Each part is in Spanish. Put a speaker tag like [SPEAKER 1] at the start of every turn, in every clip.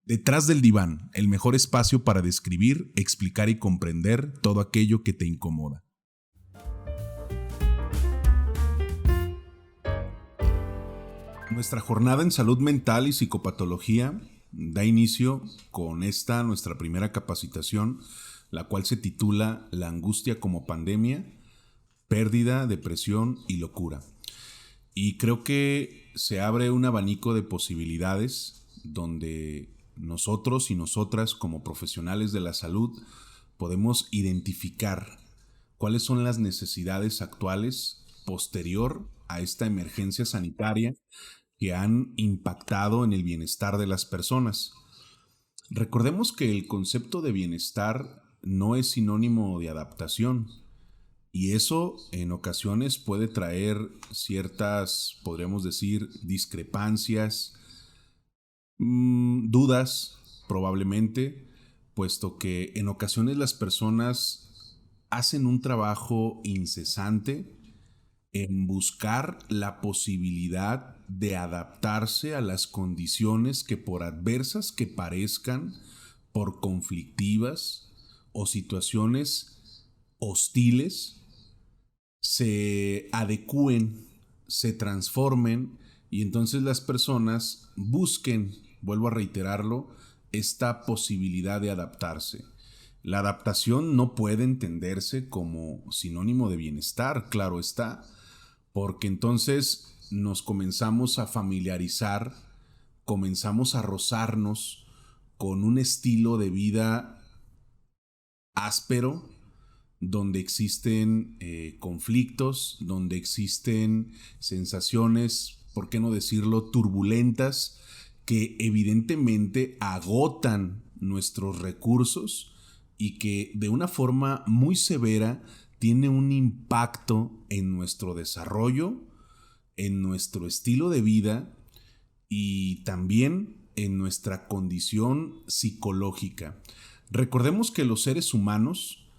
[SPEAKER 1] Detrás del diván, el mejor espacio para describir, explicar y comprender todo aquello que te incomoda. Nuestra jornada en salud mental y psicopatología da inicio con esta nuestra primera capacitación, la cual se titula La angustia como pandemia, pérdida, depresión y locura. Y creo que se abre un abanico de posibilidades donde nosotros y nosotras como profesionales de la salud podemos identificar cuáles son las necesidades actuales posterior a esta emergencia sanitaria que han impactado en el bienestar de las personas. Recordemos que el concepto de bienestar no es sinónimo de adaptación. Y eso en ocasiones puede traer ciertas, podríamos decir, discrepancias, dudas probablemente, puesto que en ocasiones las personas hacen un trabajo incesante en buscar la posibilidad de adaptarse a las condiciones que por adversas que parezcan, por conflictivas o situaciones hostiles, se adecúen, se transformen y entonces las personas busquen, vuelvo a reiterarlo, esta posibilidad de adaptarse. La adaptación no puede entenderse como sinónimo de bienestar, claro está, porque entonces nos comenzamos a familiarizar, comenzamos a rozarnos con un estilo de vida áspero, donde existen conflictos, donde existen sensaciones, por qué no decirlo, turbulentas, que evidentemente agotan nuestros recursos y que de una forma muy severa tiene un impacto en nuestro desarrollo, en nuestro estilo de vida y también en nuestra condición psicológica. Recordemos que los seres humanos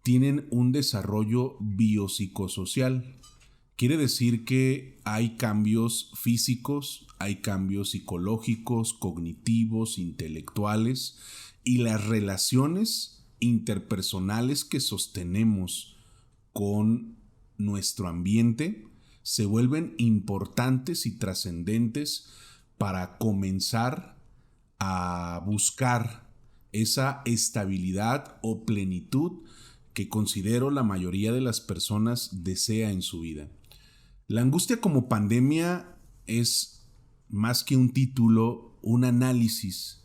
[SPEAKER 1] tienen un desarrollo biopsicosocial. Quiere decir que hay cambios físicos, hay cambios psicológicos, cognitivos, intelectuales, y las relaciones interpersonales que sostenemos con nuestro ambiente se vuelven importantes y trascendentes para comenzar a buscar esa estabilidad o plenitud que considero la mayoría de las personas desea en su vida. La angustia como pandemia es más que un título, un análisis,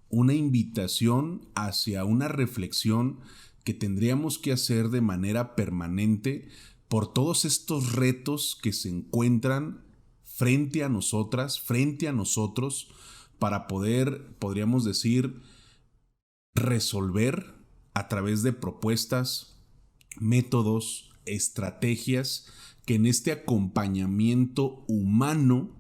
[SPEAKER 1] una invitación hacia una reflexión que tendríamos que hacer de manera permanente por todos estos retos que se encuentran frente a nosotras, frente a nosotros, para poder, podríamos decir, resolver a través de propuestas, métodos, estrategias que en este acompañamiento humano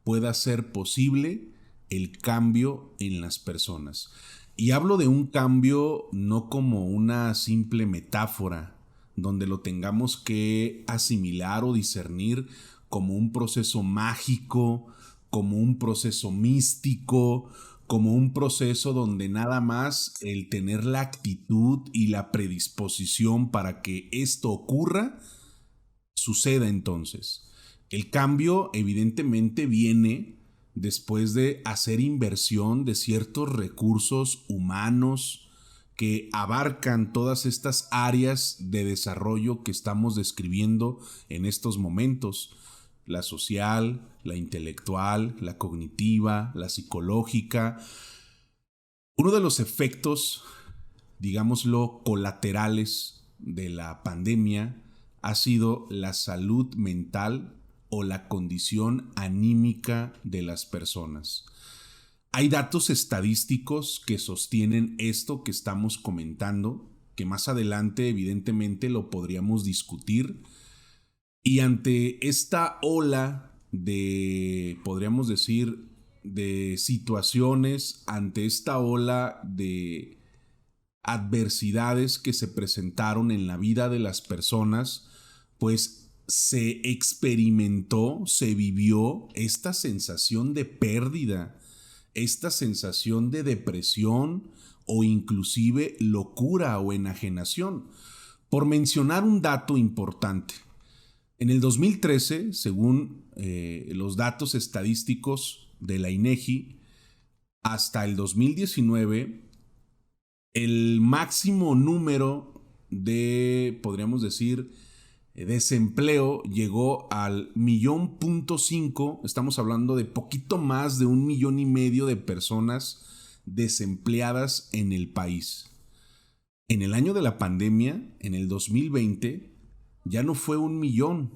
[SPEAKER 1] pueda ser posible el cambio en las personas. Y hablo de un cambio no como una simple metáfora donde lo tengamos que asimilar o discernir como un proceso mágico, como un proceso místico, como un proceso donde nada más el tener la actitud y la predisposición para que esto ocurra, suceda entonces. El cambio evidentemente viene después de hacer inversión de ciertos recursos humanos que abarcan todas estas áreas de desarrollo que estamos describiendo en estos momentos. La social, la intelectual, la cognitiva, la psicológica. Uno de los efectos, digámoslo, colaterales de la pandemia ha sido la salud mental o la condición anímica de las personas. Hay datos estadísticos que sostienen esto que estamos comentando, que más adelante evidentemente lo podríamos discutir. Y ante esta ola de, podríamos decir, de situaciones, ante esta ola de adversidades que se presentaron en la vida de las personas, pues se experimentó, se vivió esta sensación de pérdida, esta sensación de depresión o inclusive locura o enajenación. Por mencionar un dato importante, en el 2013, según los datos estadísticos de la INEGI, hasta el 2019, el máximo número de, podríamos decir, desempleo llegó al 1.5 millón. Estamos hablando de poquito más de 1,5 millones de personas desempleadas en el país. En el año de la pandemia, en el 2020, ya no fue 1 millón.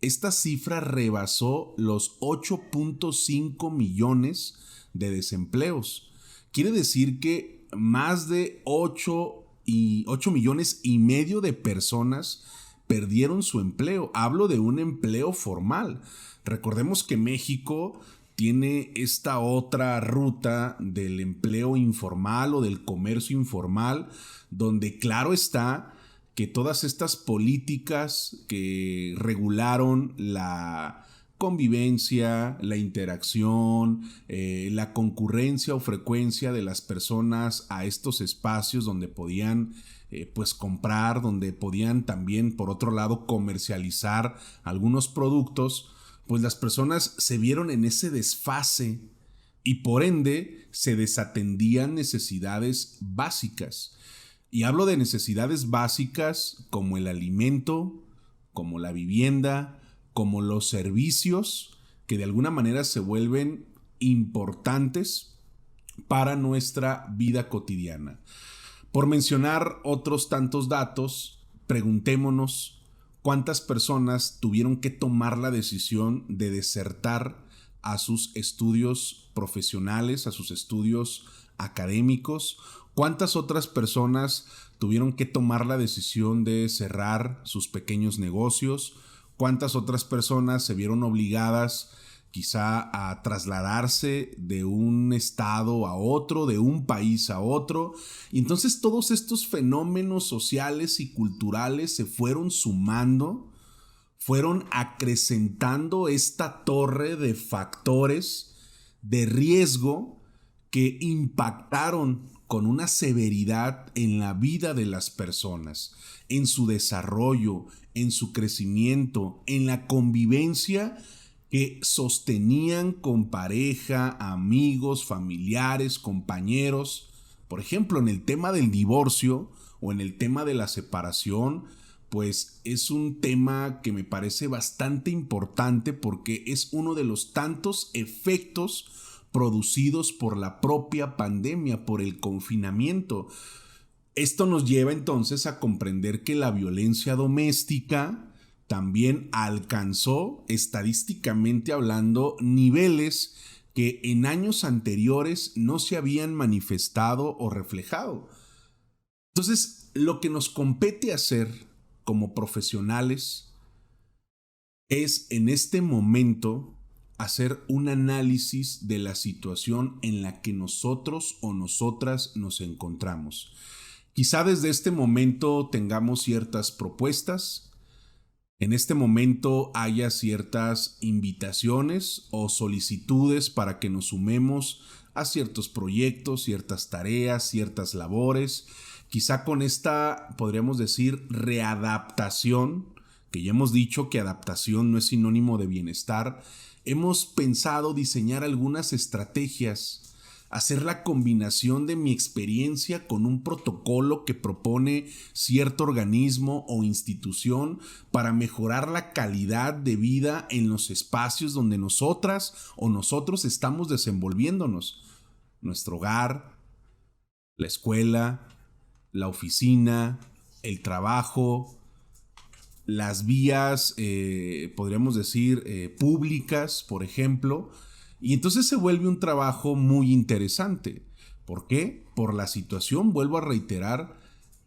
[SPEAKER 1] Esta cifra rebasó los 8.5 millones de desempleos. Quiere decir que más de 8,5 millones de personas perdieron su empleo. Hablo de un empleo formal. Recordemos que México tiene esta otra ruta del empleo informal o del comercio informal, donde claro está que todas estas políticas que regularon la convivencia, la interacción, la concurrencia o frecuencia de las personas a estos espacios donde podían pues comprar, donde podían también por otro lado comercializar algunos productos, pues las personas se vieron en ese desfase y por ende se desatendían necesidades básicas. Y hablo de necesidades básicas como el alimento, como la vivienda, como los servicios que de alguna manera se vuelven importantes para nuestra vida cotidiana. Por mencionar otros tantos datos, preguntémonos cuántas personas tuvieron que tomar la decisión de desertar a sus estudios profesionales, a sus estudios académicos. ¿Cuántas otras personas tuvieron que tomar la decisión de cerrar sus pequeños negocios? ¿Cuántas otras personas se vieron obligadas quizá a trasladarse de un estado a otro, de un país a otro? Y entonces todos estos fenómenos sociales y culturales se fueron sumando, fueron acrecentando esta torre de factores de riesgo que impactaron con una severidad en la vida de las personas, en su desarrollo, en su crecimiento, en la convivencia que sostenían con pareja, amigos, familiares, compañeros. Por ejemplo, en el tema del divorcio o en el tema de la separación, pues es un tema que me parece bastante importante porque es uno de los tantos efectos producidos por la propia pandemia, por el confinamiento. Esto nos lleva entonces a comprender que la violencia doméstica también alcanzó, estadísticamente hablando, niveles que en años anteriores no se habían manifestado o reflejado. Entonces, lo que nos compete hacer como profesionales es en este momento hacer un análisis de la situación en la que nosotros o nosotras nos encontramos. Quizá desde este momento tengamos ciertas propuestas, en este momento haya ciertas invitaciones o solicitudes para que nos sumemos a ciertos proyectos, ciertas tareas, ciertas labores. Quizá con esta, podríamos decir, readaptación, que ya hemos dicho que adaptación no es sinónimo de bienestar, hemos pensado diseñar algunas estrategias, hacer la combinación de mi experiencia con un protocolo que propone cierto organismo o institución para mejorar la calidad de vida en los espacios donde nosotras o nosotros estamos desenvolviéndonos. Nuestro hogar, la escuela, la oficina, el trabajo, las vías, podríamos decir, públicas, por ejemplo. Y entonces se vuelve un trabajo muy interesante. ¿Por qué? Por la situación, vuelvo a reiterar,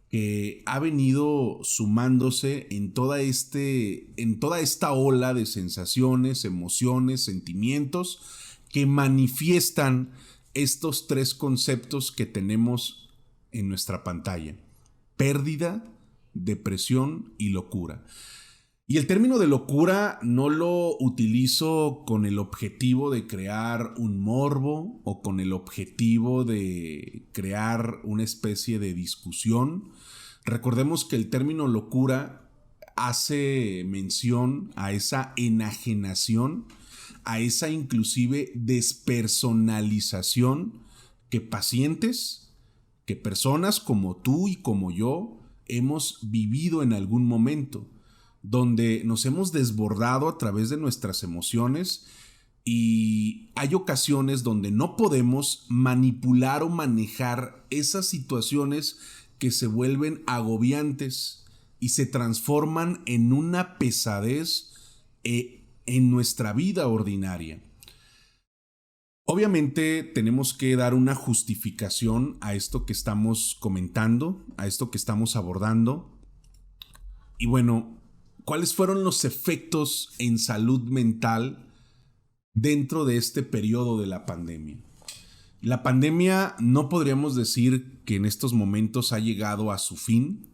[SPEAKER 1] que ha venido sumándose en toda esta ola de sensaciones, emociones, sentimientos que manifiestan estos tres conceptos que tenemos en nuestra pantalla: pérdida, depresión y locura. Y el término de locura no lo utilizo con el objetivo de crear un morbo o con el objetivo de crear una especie de discusión. Recordemos que el término locura hace mención a esa enajenación, a esa inclusive despersonalización que pacientes, que personas como tú y como yo hemos vivido en algún momento, donde nos hemos desbordado a través de nuestras emociones y hay ocasiones donde no podemos manipular o manejar esas situaciones que se vuelven agobiantes y se transforman en una pesadez en nuestra vida ordinaria. Obviamente tenemos que dar una justificación a esto que estamos comentando, a esto que estamos abordando. Y bueno, ¿cuáles fueron los efectos en salud mental dentro de este periodo de la pandemia? La pandemia no podríamos decir que en estos momentos ha llegado a su fin,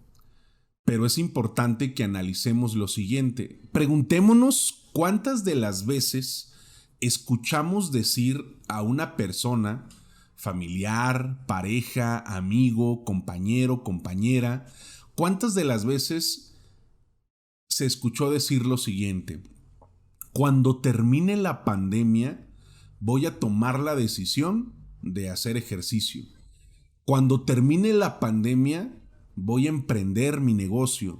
[SPEAKER 1] pero es importante que analicemos lo siguiente. Preguntémonos cuántas de las veces escuchamos decir a una persona, familiar, pareja, amigo, compañero, compañera, cuántas de las veces se escuchó decir lo siguiente: cuando termine la pandemia voy a tomar la decisión de hacer ejercicio. Cuando termine la pandemia voy a emprender mi negocio.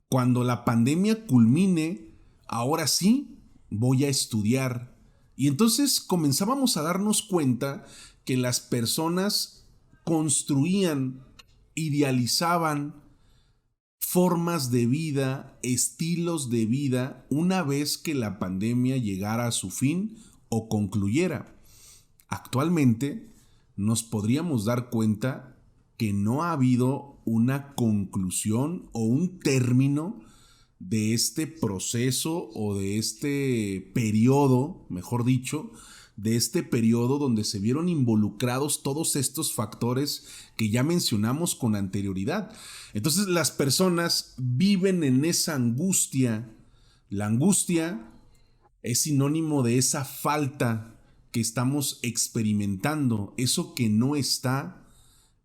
[SPEAKER 1] Cuando la pandemia culmine, ahora sí voy a estudiar. Y entonces comenzábamos a darnos cuenta que las personas construían, idealizaban formas de vida, estilos de vida, una vez que la pandemia llegara a su fin o concluyera. Actualmente nos podríamos dar cuenta que no ha habido una conclusión o un término de este proceso o de este periodo, mejor dicho, de este periodo donde se vieron involucrados todos estos factores que ya mencionamos con anterioridad. Entonces las personas viven en esa angustia. La angustia es sinónimo de esa falta que estamos experimentando, eso que no está,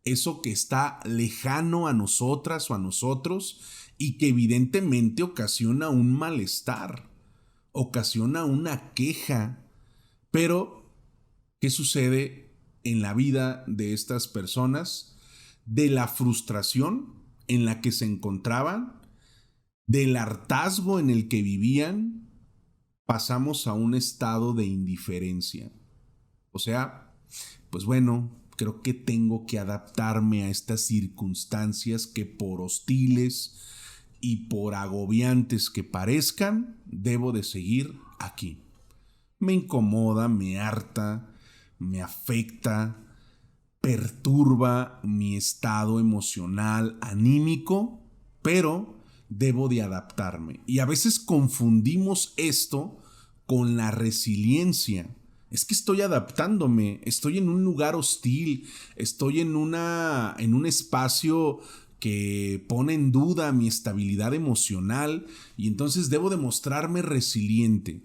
[SPEAKER 1] eso que está lejano a nosotras o a nosotros y que evidentemente ocasiona un malestar, ocasiona una queja. Pero, ¿qué sucede en la vida de estas personas? De la frustración en la que se encontraban, del hartazgo en el que vivían, pasamos a un estado de indiferencia. O sea, pues bueno, creo que tengo que adaptarme a estas circunstancias que por hostiles y por agobiantes que parezcan, debo de seguir aquí. Me incomoda, me harta, me afecta, perturba mi estado emocional, anímico, pero debo de adaptarme. Y a veces confundimos esto con la resiliencia. Es que estoy adaptándome, estoy en un lugar hostil, estoy en un espacio que pone en duda mi estabilidad emocional y entonces debo demostrarme resiliente.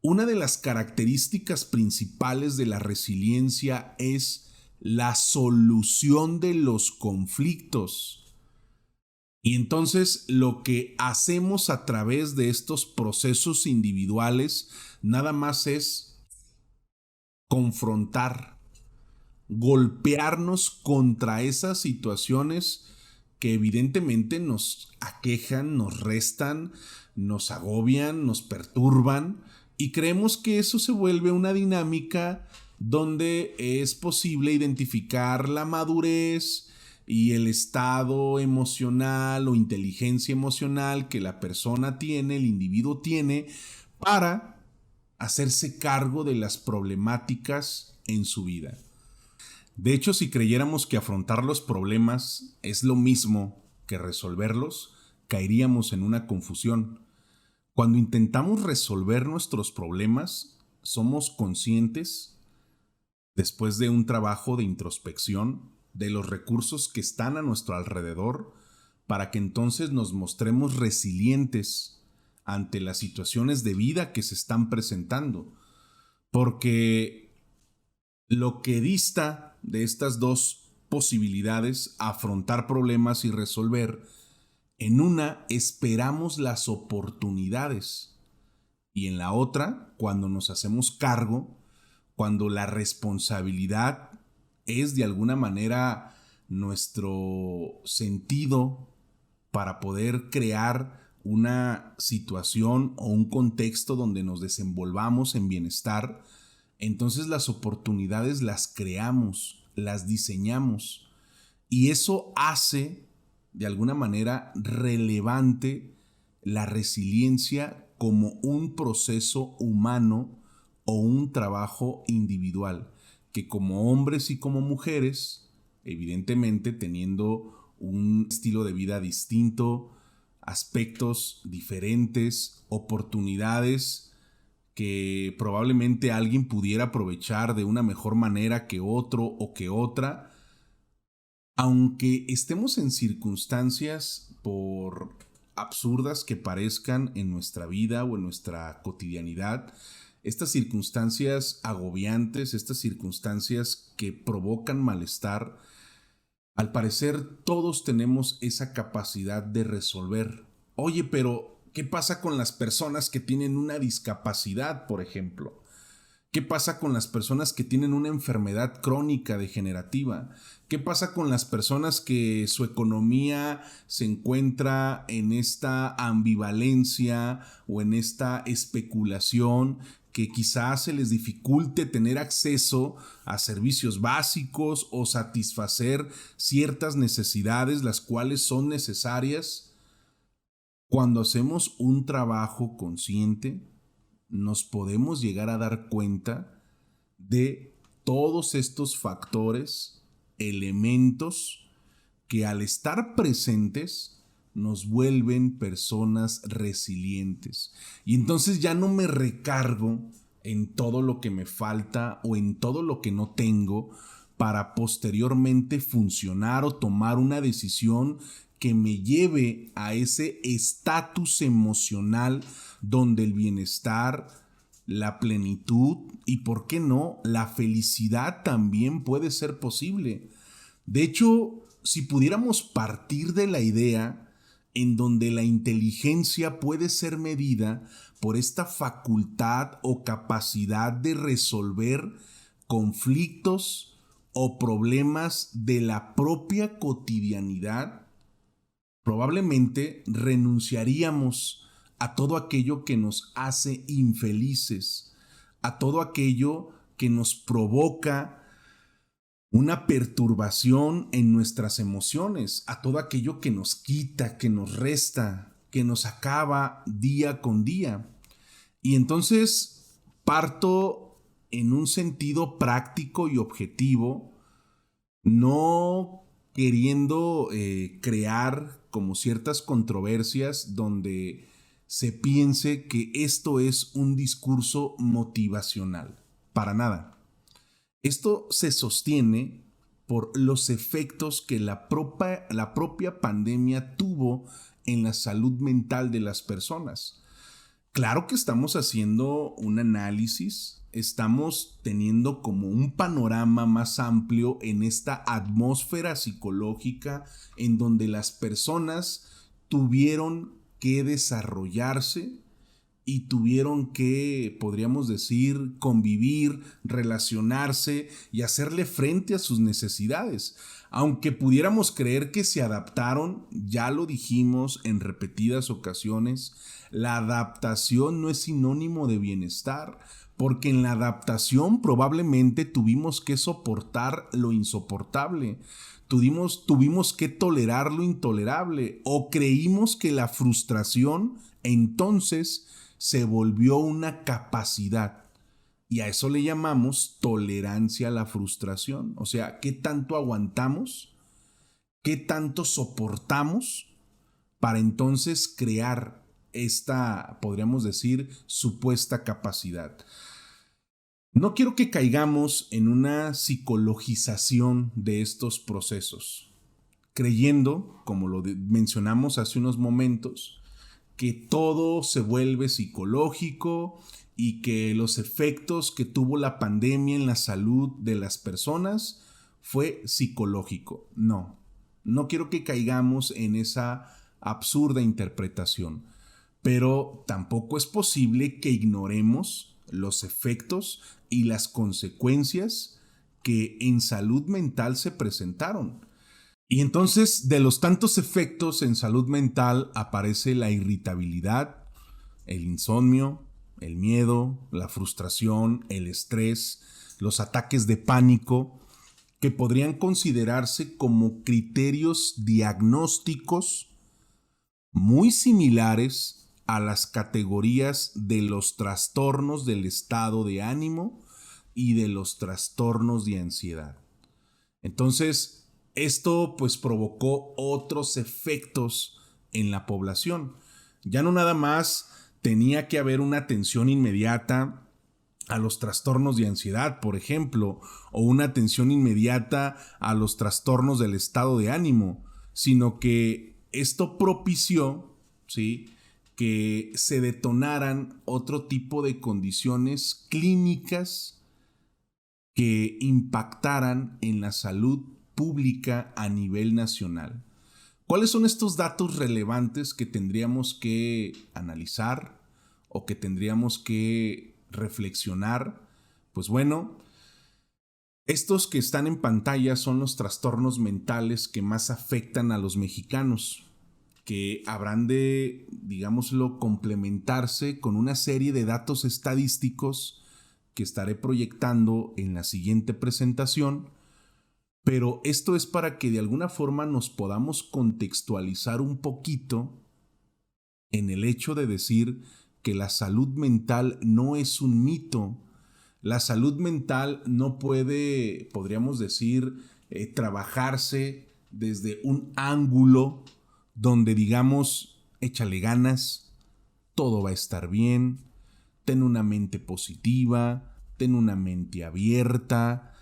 [SPEAKER 1] Una de las características principales de la resiliencia es la solución de los conflictos. Y entonces lo que hacemos a través de estos procesos individuales nada más es confrontar, golpearnos contra esas situaciones que evidentemente nos aquejan, nos restan, nos agobian, nos perturban. Y creemos que eso se vuelve una dinámica donde es posible identificar la madurez y el estado emocional o inteligencia emocional que la persona tiene, el individuo tiene, para hacerse cargo de las problemáticas en su vida. De hecho, si creyéramos que afrontar los problemas es lo mismo que resolverlos, caeríamos en una confusión. Cuando intentamos resolver nuestros problemas, somos conscientes, después de un trabajo de introspección, de los recursos que están a nuestro alrededor, para que entonces nos mostremos resilientes ante las situaciones de vida que se están presentando. Porque lo que dista de estas dos posibilidades, afrontar problemas y resolver, en una esperamos las oportunidades y en la otra, cuando nos hacemos cargo, cuando la responsabilidad es de alguna manera nuestro sentido para poder crear una situación o un contexto donde nos desenvolvamos en bienestar, entonces las oportunidades las creamos, las diseñamos y eso hace de alguna manera relevante la resiliencia como un proceso humano o un trabajo individual, que como hombres y como mujeres, evidentemente teniendo un estilo de vida distinto, aspectos diferentes, oportunidades que probablemente alguien pudiera aprovechar de una mejor manera que otro o que otra, aunque estemos en circunstancias, por absurdas que parezcan en nuestra vida o en nuestra cotidianidad, estas circunstancias agobiantes, estas circunstancias que provocan malestar, al parecer todos tenemos esa capacidad de resolver. Oye, pero ¿qué pasa con las personas que tienen una discapacidad, por ejemplo? ¿Qué pasa con las personas que tienen una enfermedad crónica degenerativa? ¿Qué pasa con las personas que su economía se encuentra en esta ambivalencia o en esta especulación que quizás se les dificulte tener acceso a servicios básicos o satisfacer ciertas necesidades, las cuales son necesarias? Cuando hacemos un trabajo consciente, nos podemos llegar a dar cuenta de todos estos factores, elementos que al estar presentes nos vuelven personas resilientes. Y entonces ya no me recargo en todo lo que me falta o en todo lo que no tengo para posteriormente funcionar o tomar una decisión que me lleve a ese estatus emocional donde el bienestar, la plenitud y, ¿por qué no?, la felicidad también puede ser posible. De hecho, si pudiéramos partir de la idea en donde la inteligencia puede ser medida por esta facultad o capacidad de resolver conflictos o problemas de la propia cotidianidad, probablemente renunciaríamos a todo aquello que nos hace infelices, a todo aquello que nos provoca una perturbación en nuestras emociones, a todo aquello que nos quita, que nos resta, que nos acaba día con día. Y entonces parto en un sentido práctico y objetivo, no queriendo crear como ciertas controversias donde se piense que esto es un discurso motivacional. Para nada. Esto se sostiene por los efectos que la propia pandemia tuvo en la salud mental de las personas. Claro que estamos haciendo un análisis, estamos teniendo como un panorama más amplio en esta atmósfera psicológica en donde las personas tuvieron que desarrollarse y tuvieron que, podríamos decir, convivir, relacionarse y hacerle frente a sus necesidades. Aunque pudiéramos creer que se adaptaron, ya lo dijimos en repetidas ocasiones, la adaptación no es sinónimo de bienestar, porque en la adaptación probablemente tuvimos que soportar lo insoportable. Tuvimos que tolerar lo intolerable o creímos que la frustración entonces se volvió una capacidad. Y a eso le llamamos tolerancia a la frustración. O sea, ¿qué tanto aguantamos? ¿Qué tanto soportamos para entonces crear esta, podríamos decir, supuesta capacidad? No quiero que caigamos en una psicologización de estos procesos, creyendo, como lo mencionamos hace unos momentos, que todo se vuelve psicológico y que los efectos que tuvo la pandemia en la salud de las personas fue psicológico. No, no quiero que caigamos en esa absurda interpretación, pero tampoco es posible que ignoremos los efectos y las consecuencias que en salud mental se presentaron. Y entonces, de los tantos efectos en salud mental aparece la irritabilidad, el insomnio, el miedo, la frustración, el estrés, los ataques de pánico, que podrían considerarse como criterios diagnósticos muy similares a las categorías de los trastornos del estado de ánimo y de los trastornos de ansiedad. Entonces, esto pues provocó otros efectos en la población. Ya no nada más tenía que haber una atención inmediata a los trastornos de ansiedad, por ejemplo, o una atención inmediata a los trastornos del estado de ánimo, sino que esto propició, ¿sí?, que se detonaran otro tipo de condiciones clínicas que impactaran en la salud pública a nivel nacional. ¿Cuáles son estos datos relevantes que tendríamos que analizar o que tendríamos que reflexionar? Pues bueno, estos que están en pantalla son los trastornos mentales que más afectan a los mexicanos, que habrán de, digámoslo, complementarse con una serie de datos estadísticos que estaré proyectando en la siguiente presentación, pero esto es para que de alguna forma nos podamos contextualizar un poquito en el hecho de decir que la salud mental no es un mito. La salud mental no puede, podríamos decir, trabajarse desde un ángulo donde digamos, échale ganas, todo va a estar bien, ten una mente positiva, ten una mente abierta,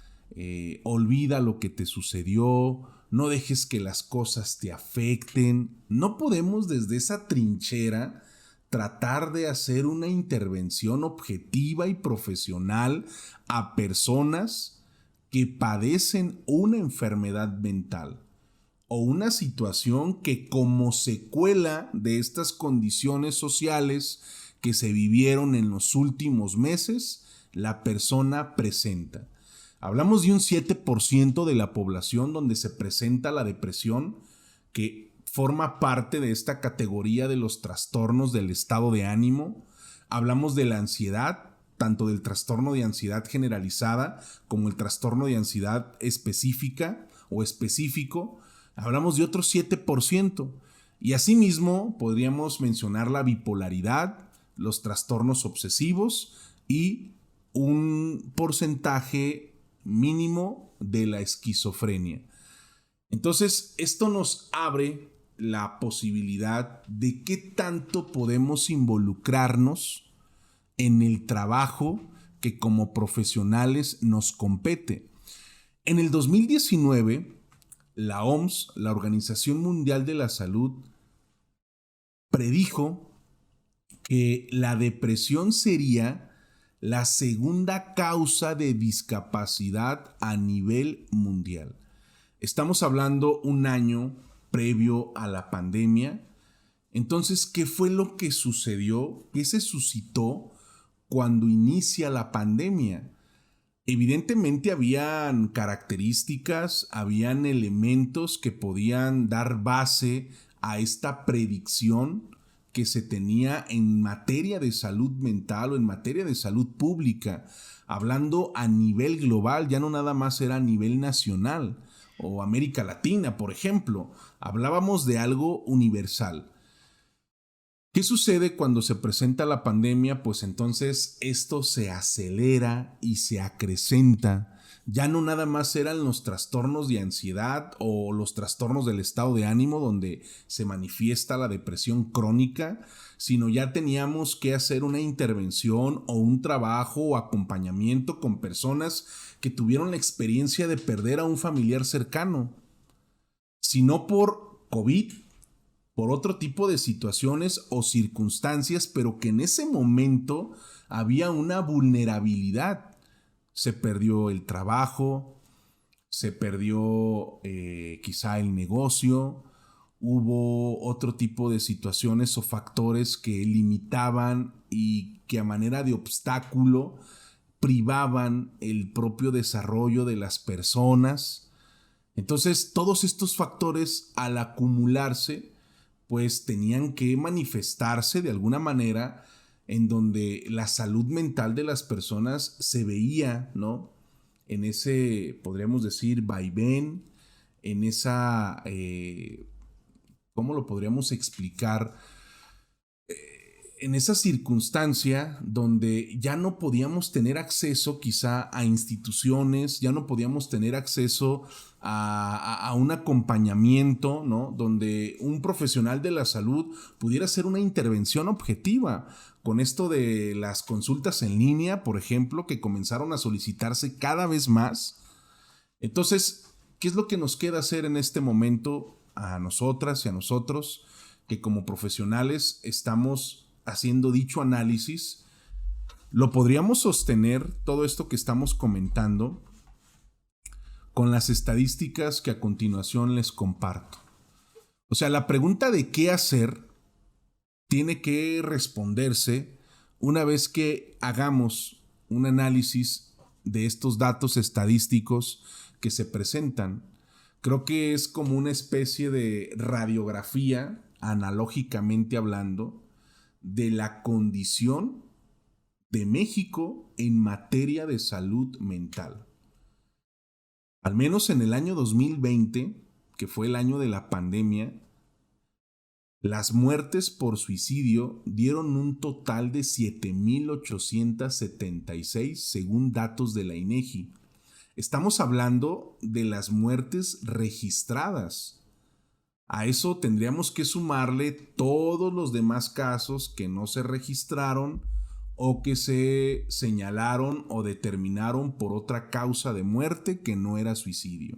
[SPEAKER 1] olvida lo que te sucedió, no dejes que las cosas te afecten. No podemos desde esa trinchera tratar de hacer una intervención objetiva y profesional a personas que padecen una enfermedad mental o una situación que como secuela de estas condiciones sociales que se vivieron en los últimos meses, la persona presenta. Hablamos de un 7% de la población donde se presenta la depresión, que forma parte de esta categoría de los trastornos del estado de ánimo. Hablamos de la ansiedad, tanto del trastorno de ansiedad generalizada como el trastorno de ansiedad específica o específico. Hablamos de otro 7%. Y asimismo podríamos mencionar la bipolaridad, los trastornos obsesivos y un porcentaje mínimo de la esquizofrenia. Entonces, esto nos abre la posibilidad de qué tanto podemos involucrarnos en el trabajo que como profesionales nos compete. En el 2019, la OMS, la Organización Mundial de la Salud, predijo que la depresión sería la segunda causa de discapacidad a nivel mundial. Estamos hablando un año previo a la pandemia. Entonces, ¿qué fue lo que sucedió? ¿Qué se suscitó cuando inicia la pandemia? Evidentemente habían características, habían elementos que podían dar base a esta predicción que se tenía en materia de salud mental o en materia de salud pública, hablando a nivel global, ya no nada más era a nivel nacional o América Latina, por ejemplo, hablábamos de algo universal. ¿Qué sucede cuando se presenta la pandemia? Pues entonces esto se acelera y se acrecenta. Ya no nada más eran los trastornos de ansiedad o los trastornos del estado de ánimo donde se manifiesta la depresión crónica, sino ya teníamos que hacer una intervención o un trabajo o acompañamiento con personas que tuvieron la experiencia de perder a un familiar cercano. Si no por COVID, por otro tipo de situaciones o circunstancias, pero que en ese momento había una vulnerabilidad. Se perdió el trabajo, se perdió quizá el negocio, hubo otro tipo de situaciones o factores que limitaban y que a manera de obstáculo privaban el propio desarrollo de las personas. Entonces, todos estos factores al acumularse, pues tenían que manifestarse de alguna manera en donde la salud mental de las personas se veía, ¿no? En ese, podríamos decir, vaivén, en esa, ¿cómo lo podríamos explicar? En esa circunstancia donde ya no podíamos tener acceso quizá a instituciones, ya no podíamos tener acceso a un acompañamiento, ¿no? Donde un profesional de la salud pudiera hacer una intervención objetiva. Con esto de las consultas en línea, por ejemplo, que comenzaron a solicitarse cada vez más. Entonces, ¿qué es lo que nos queda hacer en este momento a nosotras y a nosotros que como profesionales estamos haciendo dicho análisis? Lo podríamos sostener todo esto que estamos comentando con las estadísticas que a continuación les comparto. O sea, la pregunta de qué hacer tiene que responderse una vez que hagamos un análisis de estos datos estadísticos que se presentan. Creo que es como una especie de radiografía, analógicamente hablando, de la condición de México en materia de salud mental. Al menos en el año 2020, que fue el año de la pandemia, las muertes por suicidio dieron un total de 7,876 según datos de la INEGI. Estamos hablando de las muertes registradas. A eso tendríamos que sumarle todos los demás casos que no se registraron o que se señalaron o determinaron por otra causa de muerte que no era suicidio.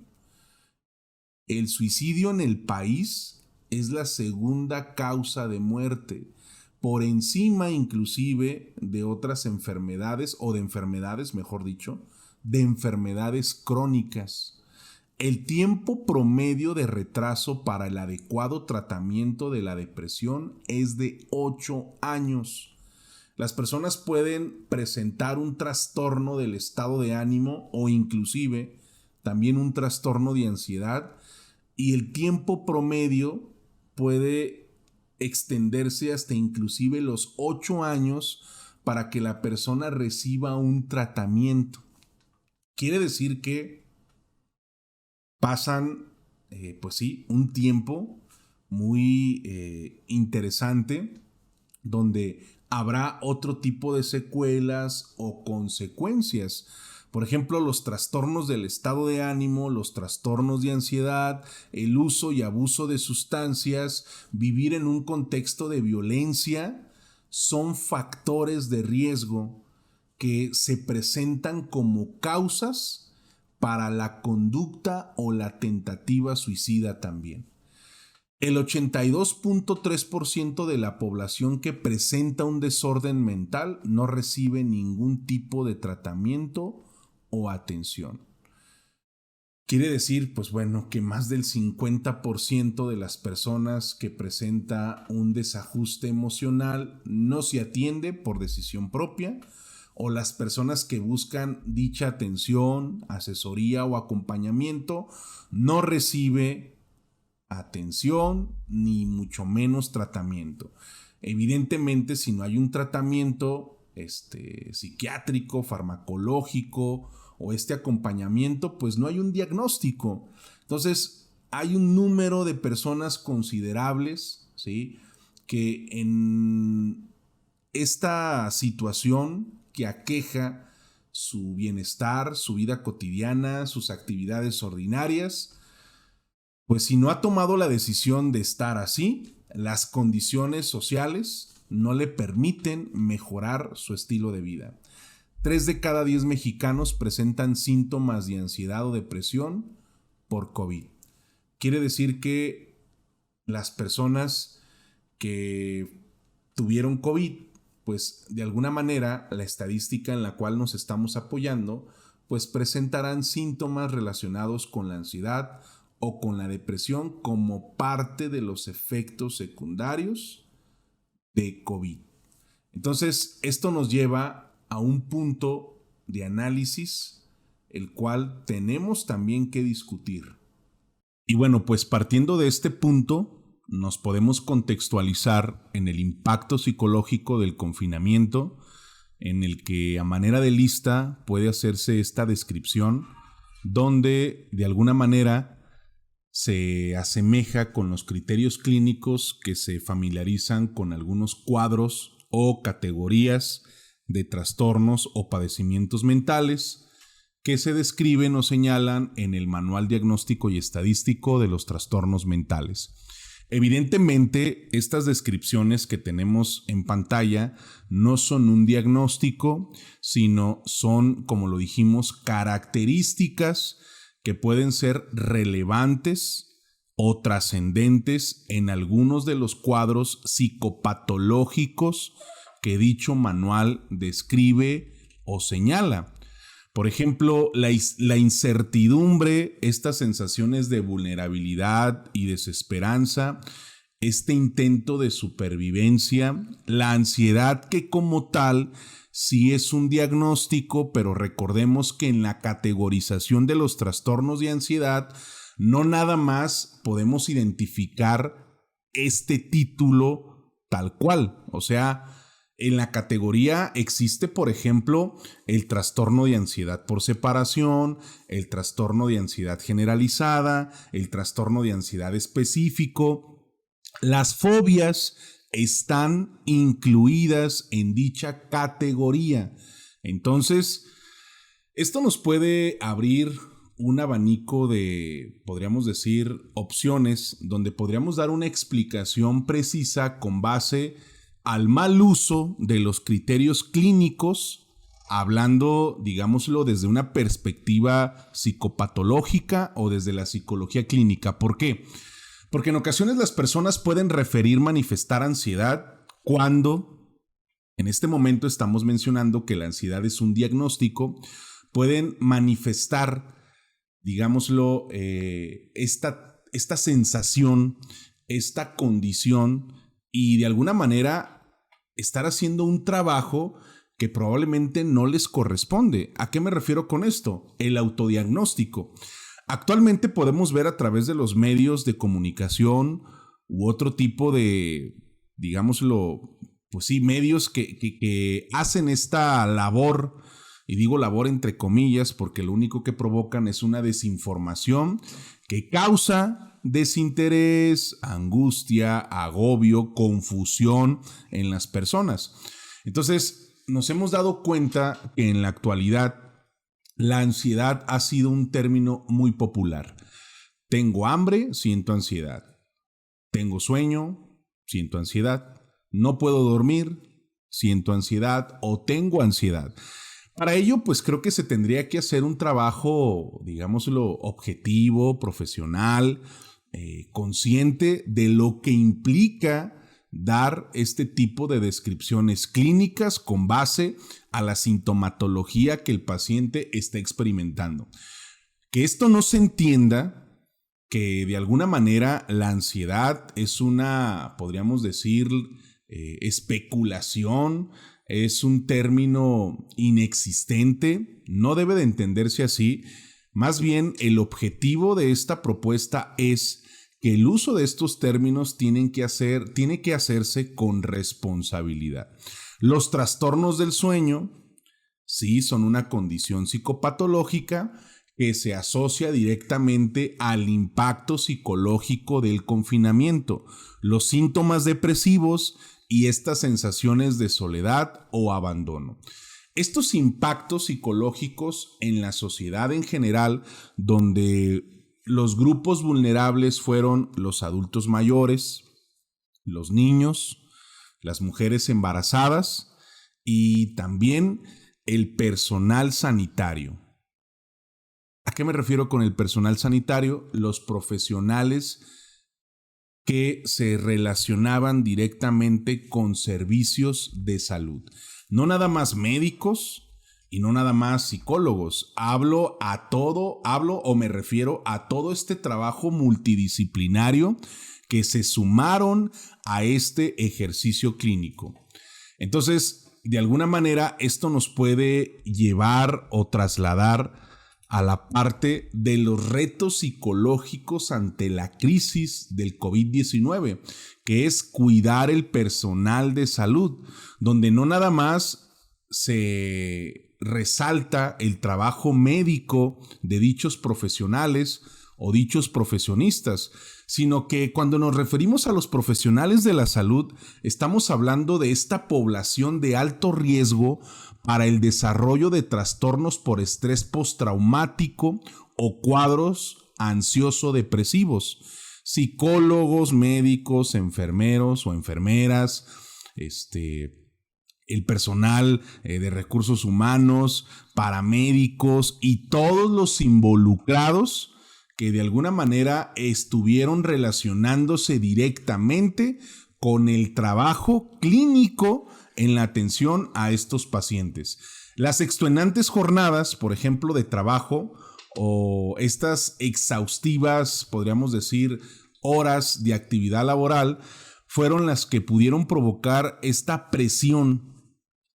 [SPEAKER 1] El suicidio en el país es la segunda causa de muerte, por encima inclusive de otras enfermedades, o de enfermedades, mejor dicho, de enfermedades crónicas. El tiempo promedio de retraso para el adecuado tratamiento de la depresión es de 8 años. Las personas pueden presentar un trastorno del estado de ánimo o inclusive también un trastorno de ansiedad, y el tiempo promedio puede extenderse hasta inclusive los 8 años para que la persona reciba un tratamiento. Quiere decir que pasan, pues sí, un tiempo muy interesante donde habrá otro tipo de secuelas o consecuencias. Por ejemplo, los trastornos del estado de ánimo, los trastornos de ansiedad, el uso y abuso de sustancias, vivir en un contexto de violencia, son factores de riesgo que se presentan como causas para la conducta o la tentativa suicida también. El 82,3% de la población que presenta un desorden mental no recibe ningún tipo de tratamiento o atención. Quiere decir, pues bueno, que más del 50% de las personas que presenta un desajuste emocional no se atiende por decisión propia, o las personas que buscan dicha atención, asesoría o acompañamiento no recibe atención ni mucho menos tratamiento. Evidentemente, si no hay un tratamiento psiquiátrico, farmacológico o este acompañamiento, pues no hay un diagnóstico. Entonces, hay un número de personas considerables, ¿sí?, que en esta situación que aqueja su bienestar, su vida cotidiana, sus actividades ordinarias, pues si no ha tomado la decisión de estar así, las condiciones sociales no le permiten mejorar su estilo de vida. 3 de cada 10 mexicanos presentan síntomas de ansiedad o depresión por COVID. Quiere decir que las personas que tuvieron COVID, pues de alguna manera la estadística en la cual nos estamos apoyando, pues presentarán síntomas relacionados con la ansiedad o con la depresión como parte de los efectos secundarios de COVID. Entonces, esto nos lleva a un punto de análisis, el cual tenemos también que discutir. Y bueno, pues partiendo de este punto, nos podemos contextualizar en el impacto psicológico del confinamiento, en el que a manera de lista puede hacerse esta descripción, donde de alguna manera se asemeja con los criterios clínicos que se familiarizan con algunos cuadros o categorías de trastornos o padecimientos mentales que se describen o señalan en el Manual Diagnóstico y Estadístico de los Trastornos Mentales. Evidentemente, estas descripciones que tenemos en pantalla no son un diagnóstico, sino son, como lo dijimos, características que pueden ser relevantes o trascendentes en algunos de los cuadros psicopatológicos que dicho manual describe o señala. Por ejemplo, la incertidumbre, estas sensaciones de vulnerabilidad y desesperanza, este intento de supervivencia, la ansiedad que como tal sí es un diagnóstico, pero recordemos que en la categorización de los trastornos de ansiedad no nada más podemos identificar este título tal cual, o sea, en la categoría existe, por ejemplo, el trastorno de ansiedad por separación, el trastorno de ansiedad generalizada, el trastorno de ansiedad específico. Las fobias están incluidas en dicha categoría. Entonces, esto nos puede abrir un abanico de, podríamos decir, opciones donde podríamos dar una explicación precisa con base al mal uso de los criterios clínicos, hablando, digámoslo, desde una perspectiva psicopatológica o desde la psicología clínica. ¿Por qué? Porque en ocasiones las personas pueden manifestar ansiedad cuando, en este momento estamos mencionando que la ansiedad es un diagnóstico, pueden manifestar, digámoslo, esta sensación, esta condición, y de alguna manera estar haciendo un trabajo que probablemente no les corresponde. ¿A qué me refiero con esto? El autodiagnóstico. Actualmente podemos ver a través de los medios de comunicación u otro tipo de, digámoslo, pues sí, medios que hacen esta labor, y digo labor entre comillas porque lo único que provocan es una desinformación que causa desinterés, angustia, agobio, confusión en las personas. Entonces, nos hemos dado cuenta que en la actualidad la ansiedad ha sido un término muy popular. Tengo hambre, siento ansiedad. Tengo sueño, siento ansiedad. No puedo dormir, siento ansiedad o tengo ansiedad. Para ello, pues creo que se tendría que hacer un trabajo, digámoslo, objetivo, profesional, consciente de lo que implica dar este tipo de descripciones clínicas con base a la sintomatología que el paciente está experimentando. Que esto no se entienda que de alguna manera la ansiedad es una, podríamos decir, especulación, es un término inexistente, no debe de entenderse así. Más bien, el objetivo de esta propuesta es que el uso de estos términos tiene que hacerse con responsabilidad. Los trastornos del sueño, sí, son una condición psicopatológica que se asocia directamente al impacto psicológico del confinamiento, los síntomas depresivos y estas sensaciones de soledad o abandono. Estos impactos psicológicos en la sociedad en general, donde los grupos vulnerables fueron los adultos mayores, los niños, las mujeres embarazadas y también el personal sanitario. ¿A qué me refiero con el personal sanitario? Los profesionales que se relacionaban directamente con servicios de salud. No nada más médicos y no nada más psicólogos. Me refiero a todo este trabajo multidisciplinario que se sumaron a este ejercicio clínico. Entonces, de alguna manera, esto nos puede llevar o trasladar a la parte de los retos psicológicos ante la crisis del COVID-19, que es cuidar el personal de salud, donde no nada más se resalta el trabajo médico de dichos profesionales o dichos profesionistas, sino que cuando nos referimos a los profesionales de la salud, estamos hablando de esta población de alto riesgo para el desarrollo de trastornos por estrés postraumático o cuadros ansioso-depresivos. Psicólogos, médicos, enfermeros o enfermeras, el personal de recursos humanos, paramédicos y todos los involucrados que de alguna manera estuvieron relacionándose directamente con el trabajo clínico en la atención a estos pacientes. Las extenuantes jornadas, por ejemplo, de trabajo o estas exhaustivas, podríamos decir, horas de actividad laboral, fueron las que pudieron provocar esta presión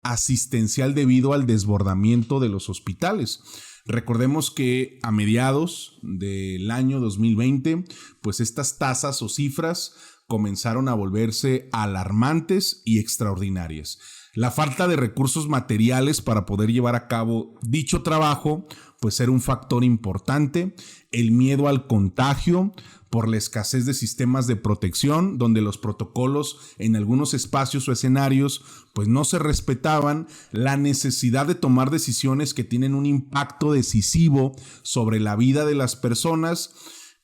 [SPEAKER 1] asistencial debido al desbordamiento de los hospitales. Recordemos que a mediados del año 2020, pues estas tasas o cifras comenzaron a volverse alarmantes y extraordinarias. La falta de recursos materiales para poder llevar a cabo dicho trabajo, pues era un factor importante. El miedo al contagio por la escasez de sistemas de protección, donde los protocolos en algunos espacios o escenarios pues no se respetaban, la necesidad de tomar decisiones que tienen un impacto decisivo sobre la vida de las personas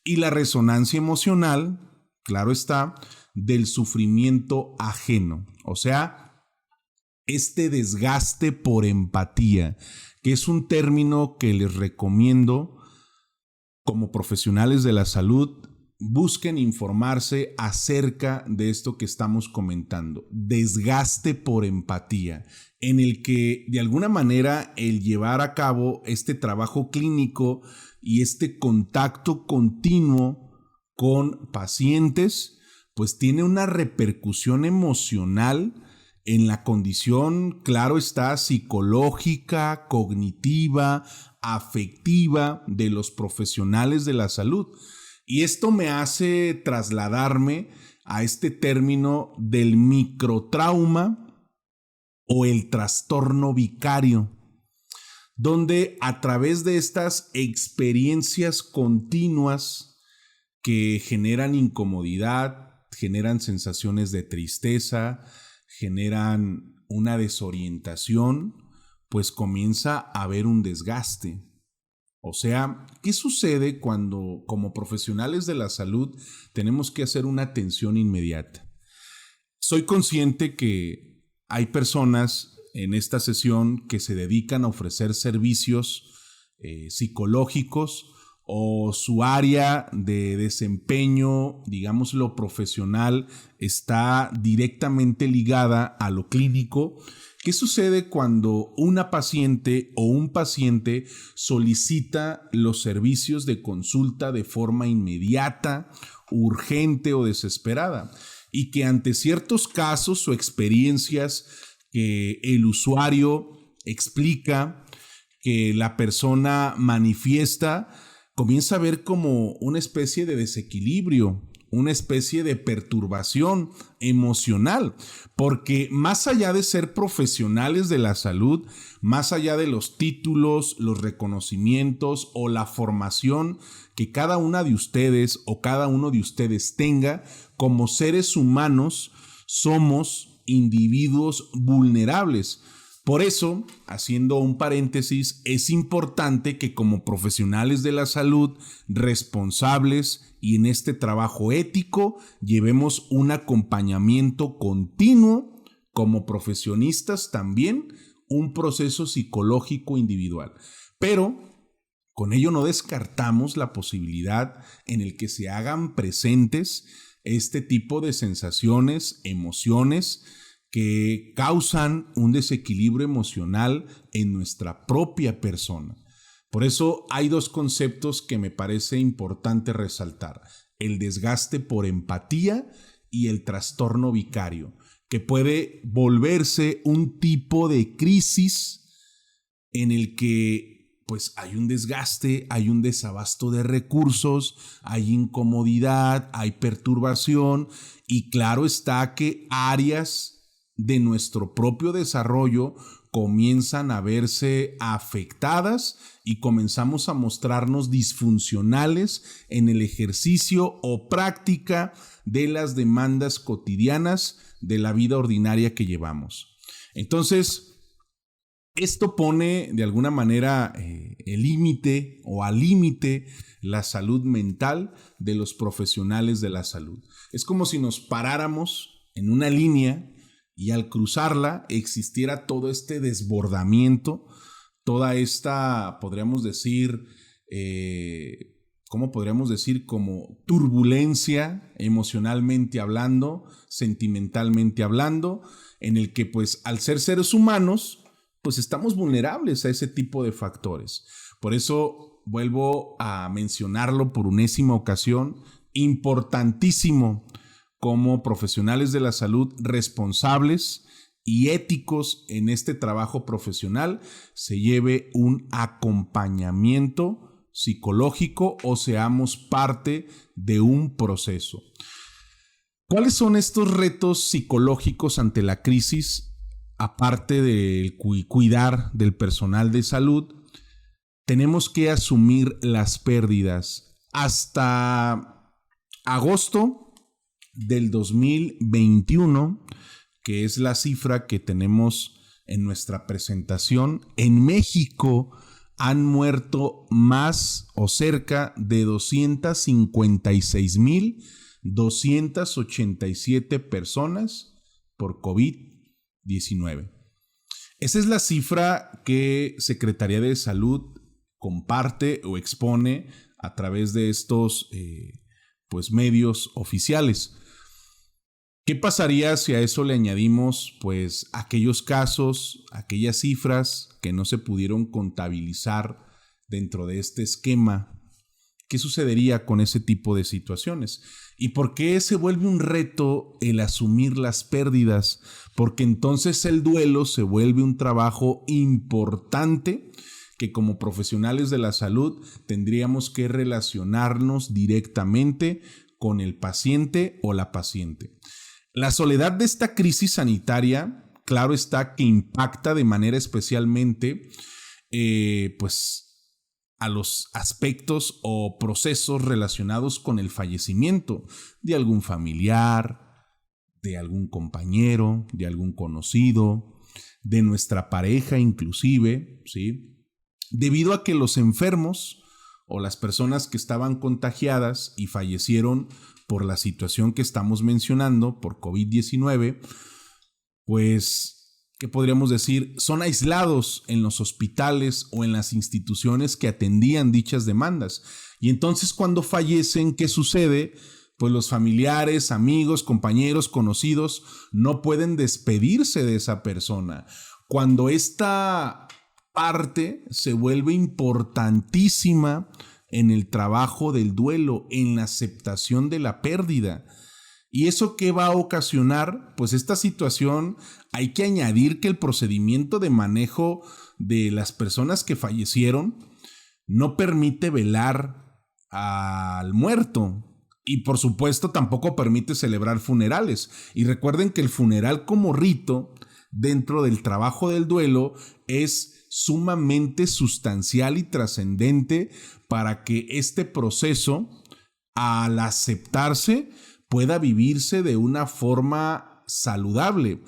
[SPEAKER 1] y la resonancia emocional, claro está, del sufrimiento ajeno. O sea, este desgaste por empatía, que es un término que les recomiendo como profesionales de la salud, busquen informarse acerca de esto que estamos comentando. Desgaste por empatía, en el que de alguna manera el llevar a cabo este trabajo clínico y este contacto continuo con pacientes, pues tiene una repercusión emocional en la condición, claro está, psicológica, cognitiva, afectiva de los profesionales de la salud. Y esto me hace trasladarme a este término del microtrauma o el trastorno vicario, donde a través de estas experiencias continuas que generan incomodidad, generan sensaciones de tristeza, generan una desorientación, pues comienza a haber un desgaste. O sea, ¿qué sucede cuando como profesionales de la salud tenemos que hacer una atención inmediata? Soy consciente que hay personas en esta sesión que se dedican a ofrecer servicios psicológicos o su área de desempeño, digámoslo profesional, está directamente ligada a lo clínico. ¿Qué sucede cuando una paciente o un paciente solicita los servicios de consulta de forma inmediata, urgente o desesperada? Y que ante ciertos casos o experiencias que el usuario explica, que la persona manifiesta, comienza a ver como una especie de desequilibrio, una especie de perturbación emocional, porque más allá de ser profesionales de la salud, más allá de los títulos, los reconocimientos o la formación que cada una de ustedes o cada uno de ustedes tenga, como seres humanos somos individuos vulnerables. Por eso, haciendo un paréntesis, es importante que como profesionales de la salud, responsables y en este trabajo ético, llevemos un acompañamiento continuo, como profesionistas también, un proceso psicológico individual. Pero con ello no descartamos la posibilidad en el que se hagan presentes este tipo de sensaciones, emociones que causan un desequilibrio emocional en nuestra propia persona. Por eso hay dos conceptos que me parece importante resaltar: el desgaste por empatía y el trastorno vicario, que puede volverse un tipo de crisis en el que pues hay un desgaste, hay un desabasto de recursos, hay incomodidad, hay perturbación, y claro está que áreas de nuestro propio desarrollo comienzan a verse afectadas y comenzamos a mostrarnos disfuncionales en el ejercicio o práctica de las demandas cotidianas de la vida ordinaria que llevamos. Entonces, esto pone de alguna manera el límite o al límite la salud mental de los profesionales de la salud. Es como si nos paráramos en una línea y al cruzarla existiera todo este desbordamiento, toda esta, podríamos decir, ¿cómo podríamos decir? Como turbulencia emocionalmente hablando, sentimentalmente hablando, en el que pues al ser seres humanos, pues estamos vulnerables a ese tipo de factores. Por eso vuelvo a mencionarlo por unésima ocasión, importantísimo como profesionales de la salud responsables y éticos en este trabajo profesional se lleve un acompañamiento psicológico o seamos parte de un proceso. ¿Cuáles son estos retos psicológicos ante la crisis? Aparte de cuidar del personal de salud, tenemos que asumir las pérdidas. Hasta agosto del 2021, que es la cifra que tenemos en nuestra presentación, en México han muerto más o cerca de 256,287 personas por COVID-19. Esa es la cifra que Secretaría de Salud comparte o expone a través de estos medios oficiales. ¿Qué pasaría si a eso le añadimos pues aquellos casos, aquellas cifras que no se pudieron contabilizar dentro de este esquema? ¿Qué sucedería con ese tipo de situaciones? ¿Y por qué se vuelve un reto el asumir las pérdidas? Porque entonces el duelo se vuelve un trabajo importante que como profesionales de la salud tendríamos que relacionarnos directamente con el paciente o la paciente. La soledad de esta crisis sanitaria, claro está que impacta de manera especialmente a los aspectos o procesos relacionados con el fallecimiento de algún familiar, de algún compañero, de algún conocido, de nuestra pareja inclusive, ¿sí? Debido a que los enfermos o las personas que estaban contagiadas y fallecieron por la situación que estamos mencionando, por COVID-19, pues ¿qué podríamos decir? Son aislados en los hospitales o en las instituciones que atendían dichas demandas. Y entonces cuando fallecen, ¿qué sucede? Pues los familiares, amigos, compañeros, conocidos no pueden despedirse de esa persona. Cuando esta parte se vuelve importantísima en el trabajo del duelo, en la aceptación de la pérdida. ¿Y eso qué va a ocasionar? Pues esta situación hay que añadir que el procedimiento de manejo de las personas que fallecieron no permite velar al muerto y por supuesto tampoco permite celebrar funerales. Y recuerden que el funeral como rito dentro del trabajo del duelo es sumamente sustancial y trascendente para que este proceso, al aceptarse, pueda vivirse de una forma saludable.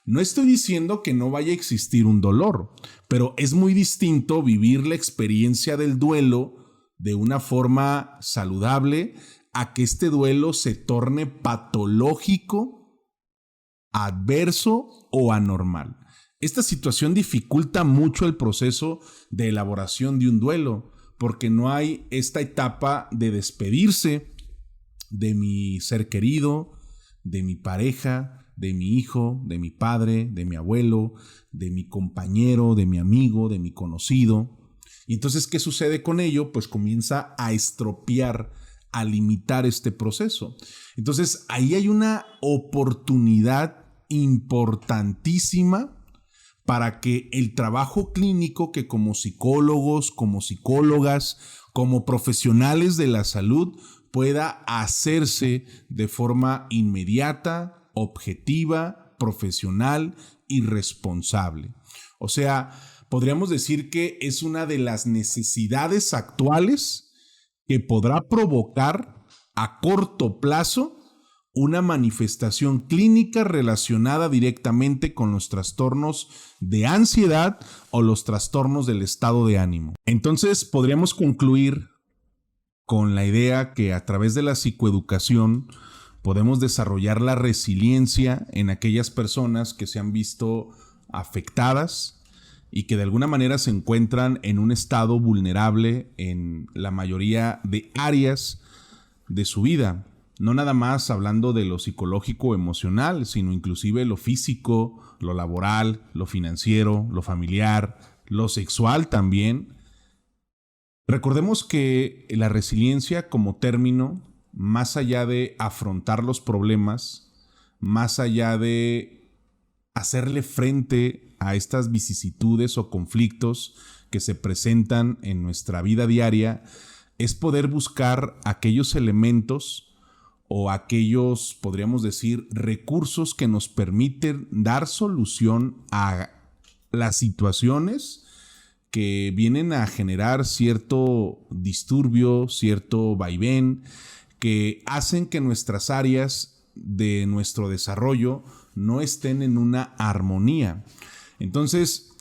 [SPEAKER 1] No estoy diciendo que no vaya a existir un dolor, pero es muy distinto vivir la experiencia del duelo de una forma saludable a que este duelo se torne patológico, adverso o anormal. Esta situación dificulta mucho el proceso de elaboración de un duelo, porque no hay esta etapa de despedirse de mi ser querido, de mi pareja, de mi hijo, de mi padre, de mi abuelo, de mi compañero, de mi amigo, de mi conocido. Y entonces, ¿qué sucede con ello? Pues comienza a estropear, a limitar este proceso. Entonces, ahí hay una oportunidad importantísima para que el trabajo clínico que como psicólogos, como psicólogas, como profesionales de la salud pueda hacerse de forma inmediata, objetiva, profesional y responsable. O sea, podríamos decir que es una de las necesidades actuales que podrá provocar a corto plazo una manifestación clínica relacionada directamente con los trastornos de ansiedad o los trastornos del estado de ánimo. Entonces, podríamos concluir con la idea que a través de la psicoeducación podemos desarrollar la resiliencia en aquellas personas que se han visto afectadas y que de alguna manera se encuentran en un estado vulnerable en la mayoría de áreas de su vida. No nada más hablando de lo psicológico o emocional, sino inclusive lo físico, lo laboral, lo financiero, lo familiar, lo sexual también. Recordemos que la resiliencia como término, más allá de afrontar los problemas, más allá de hacerle frente a estas vicisitudes o conflictos que se presentan en nuestra vida diaria, es poder buscar aquellos elementos o aquellos, podríamos decir, recursos que nos permiten dar solución a las situaciones que vienen a generar cierto disturbio, cierto vaivén, que hacen que nuestras áreas de nuestro desarrollo no estén en una armonía. Entonces,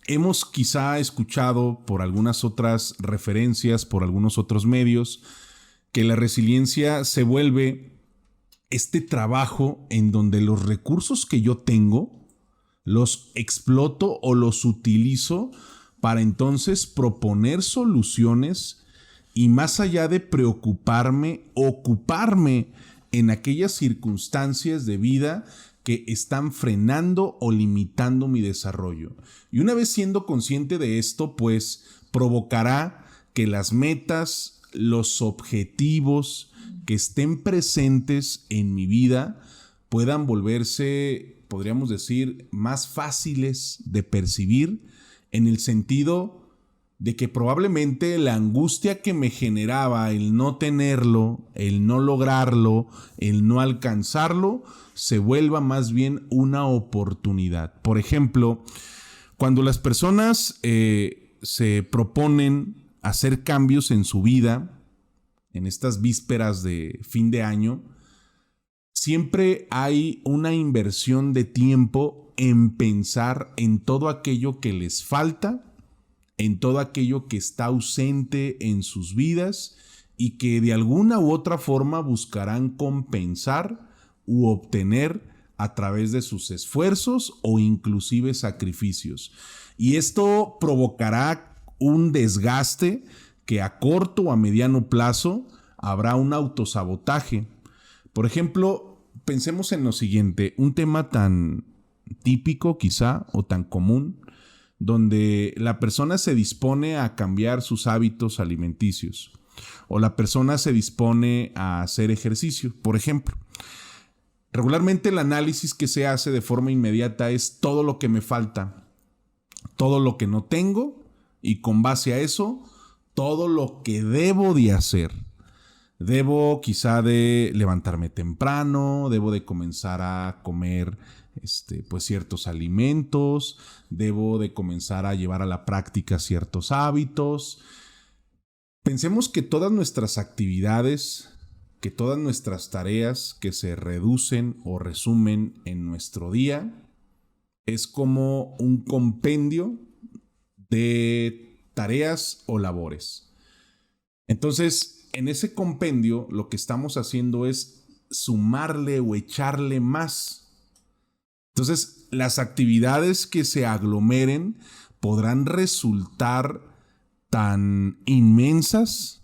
[SPEAKER 1] hemos quizá escuchado por algunas otras referencias, por algunos otros medios, que la resiliencia se vuelve este trabajo en donde los recursos que yo tengo los exploto o los utilizo para entonces proponer soluciones y más allá de preocuparme, ocuparme en aquellas circunstancias de vida que están frenando o limitando mi desarrollo. Y una vez siendo consciente de esto, pues provocará que las metas, los objetivos que estén presentes en mi vida puedan volverse, podríamos decir, más fáciles de percibir en el sentido de que probablemente la angustia que me generaba el no tenerlo, el no lograrlo, el no alcanzarlo, se vuelva más bien una oportunidad. Por ejemplo, cuando las personas se proponen hacer cambios en su vida, en estas vísperas de fin de año, siempre hay una inversión de tiempo en pensar en todo aquello que les falta, en todo aquello que está ausente en sus vidas y que de alguna u otra forma buscarán compensar u obtener a través de sus esfuerzos o inclusive sacrificios. Y esto provocará un desgaste que a corto o a mediano plazo habrá un autosabotaje. Por ejemplo, pensemos en lo siguiente, un tema tan típico quizá o tan común, donde la persona se dispone a cambiar sus hábitos alimenticios o la persona se dispone a hacer ejercicio, por ejemplo. Regularmente el análisis que se hace de forma inmediata es todo lo que me falta, todo lo que no tengo y con base a eso, todo lo que debo de hacer. Debo quizá de levantarme temprano, debo de comenzar a comer pues ciertos alimentos, debo de comenzar a llevar a la práctica ciertos hábitos. Pensemos que todas nuestras actividades, que todas nuestras tareas que se reducen o resumen en nuestro día, es como un compendio de tareas o labores. Entonces, en ese compendio lo que estamos haciendo es sumarle o echarle más. Entonces, las actividades que se aglomeren podrán resultar tan inmensas,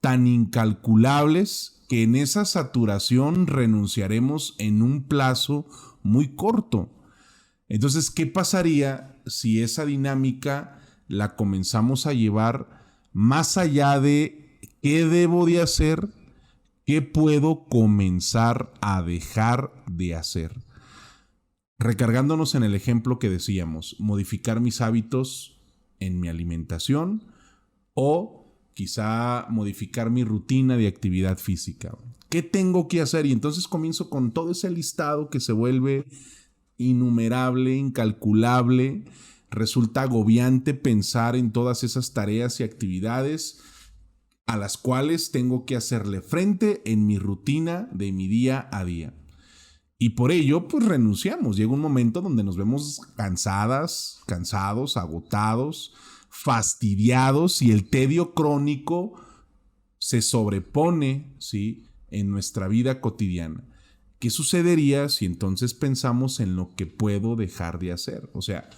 [SPEAKER 1] tan incalculables que en esa saturación renunciaremos en un plazo muy corto. Entonces, ¿qué pasaría si esa dinámica la comenzamos a llevar más allá de qué debo de hacer, qué puedo comenzar a dejar de hacer? Recargándonos en el ejemplo que decíamos, modificar mis hábitos en mi alimentación o quizá modificar mi rutina de actividad física. ¿Qué tengo que hacer? Y entonces comienzo con todo ese listado que se vuelve innumerable, incalculable. Resulta agobiante pensar en todas esas tareas y actividades a las cuales tengo que hacerle frente en mi rutina de mi día a día. Y por ello, pues renunciamos. Llega un momento donde nos vemos cansados, agotados, fastidiados, y el tedio crónico se sobrepone, ¿sí?, en nuestra vida cotidiana. ¿Qué sucedería si entonces pensamos en lo que puedo dejar de hacer? O sea,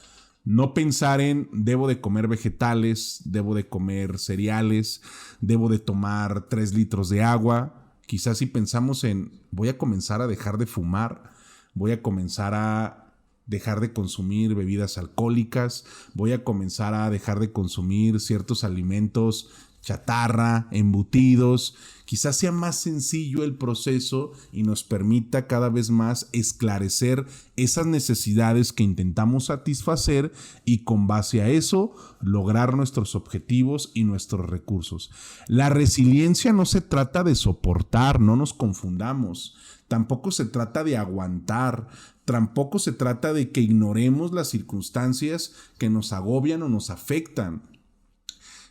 [SPEAKER 1] no pensar en debo de comer vegetales, debo de comer cereales, debo de tomar 3 litros de agua. Quizás si pensamos en voy a comenzar a dejar de fumar, voy a comenzar a dejar de consumir bebidas alcohólicas, voy a comenzar a dejar de consumir ciertos alimentos chatarra, embutidos, quizás sea más sencillo el proceso y nos permita cada vez más esclarecer esas necesidades que intentamos satisfacer y con base a eso lograr nuestros objetivos y nuestros recursos. La resiliencia no se trata de soportar, no nos confundamos, tampoco se trata de aguantar, tampoco se trata de que ignoremos las circunstancias que nos agobian o nos afectan.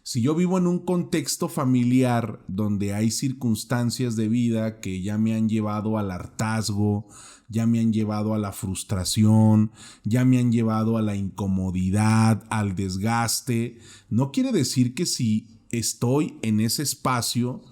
[SPEAKER 1] Si yo vivo en un contexto familiar donde hay circunstancias de vida que ya me han llevado al hartazgo, ya me han llevado a la frustración, ya me han llevado a la incomodidad, al desgaste, no quiere decir que si estoy en ese espacio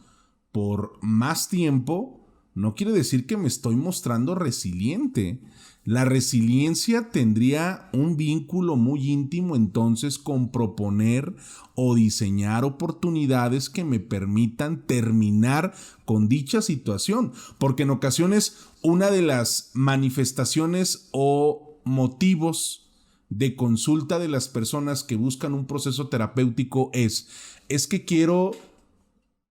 [SPEAKER 1] por más tiempo, no quiere decir que me estoy mostrando resiliente. La resiliencia tendría un vínculo muy íntimo entonces con proponer o diseñar oportunidades que me permitan terminar con dicha situación, porque en ocasiones una de las manifestaciones o motivos de consulta de las personas que buscan un proceso terapéutico es que quiero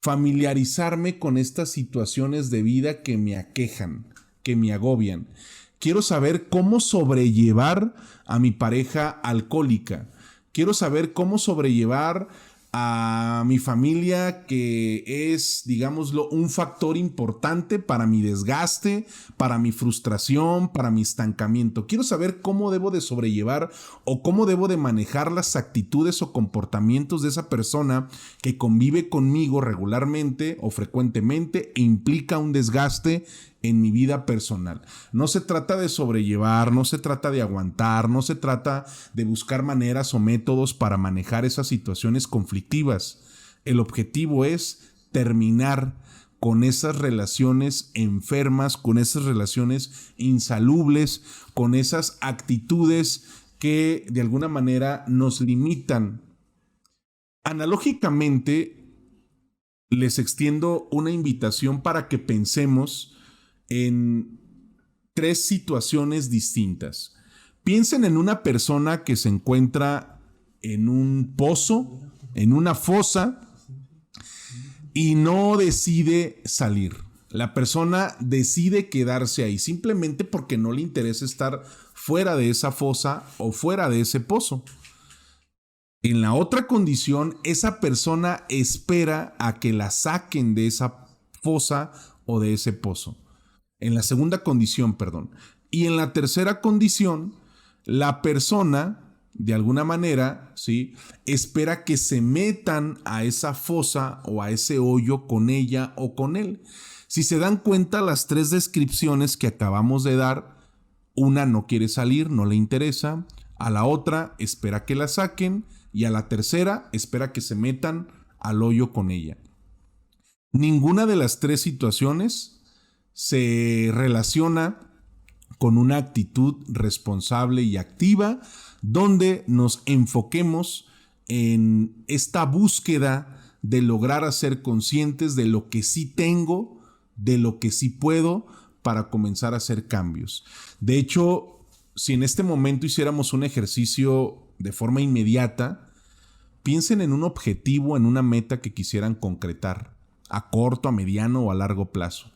[SPEAKER 1] familiarizarme con estas situaciones de vida que me aquejan, que me agobian. Quiero saber cómo sobrellevar a mi pareja alcohólica. Quiero saber cómo sobrellevar a mi familia, que es, digámoslo, un factor importante para mi desgaste, para mi frustración, para mi estancamiento. Quiero saber cómo debo de sobrellevar o cómo debo de manejar las actitudes o comportamientos de esa persona que convive conmigo regularmente o frecuentemente e implica un desgaste en mi vida personal. No se trata de sobrellevar, no se trata de aguantar, no se trata de buscar maneras o métodos para manejar esas situaciones conflictivas. El objetivo es terminar con esas relaciones enfermas, con esas relaciones insalubres, con esas actitudes que de alguna manera nos limitan. Analógicamente, les extiendo una invitación para que pensemos en 3 situaciones distintas. Piensen en una persona que se encuentra en un pozo, en una fosa, y no decide salir. La persona decide quedarse ahí simplemente porque no le interesa estar fuera de esa fosa o fuera de ese pozo. En la otra condición, esa persona espera a que la saquen de esa fosa o de ese pozo. En la segunda condición, perdón. Y en la tercera condición, la persona, de alguna manera, ¿sí?, espera que se metan a esa fosa o a ese hoyo con ella o con él. Si se dan cuenta, las 3 descripciones que acabamos de dar, una no quiere salir, no le interesa, a la otra espera que la saquen y a la tercera espera que se metan al hoyo con ella. Ninguna de las 3 situaciones se relaciona con una actitud responsable y activa donde nos enfoquemos en esta búsqueda de lograr hacer conscientes de lo que sí tengo, de lo que sí puedo, para comenzar a hacer cambios. De hecho, si en este momento hiciéramos un ejercicio de forma inmediata, piensen en un objetivo, en una meta que quisieran concretar, a corto, a mediano o a largo plazo.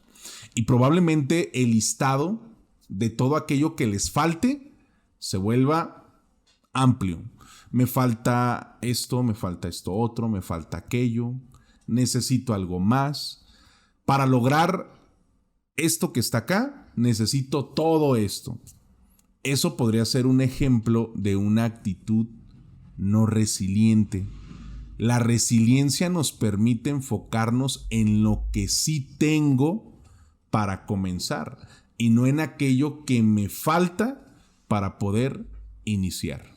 [SPEAKER 1] Y probablemente el listado de todo aquello que les falte se vuelva amplio. Me falta esto otro, me falta aquello, necesito algo más. Para lograr esto que está acá, necesito todo esto. Eso podría ser un ejemplo de una actitud no resiliente. La resiliencia nos permite enfocarnos en lo que sí tengo para comenzar y no en aquello que me falta para poder iniciar.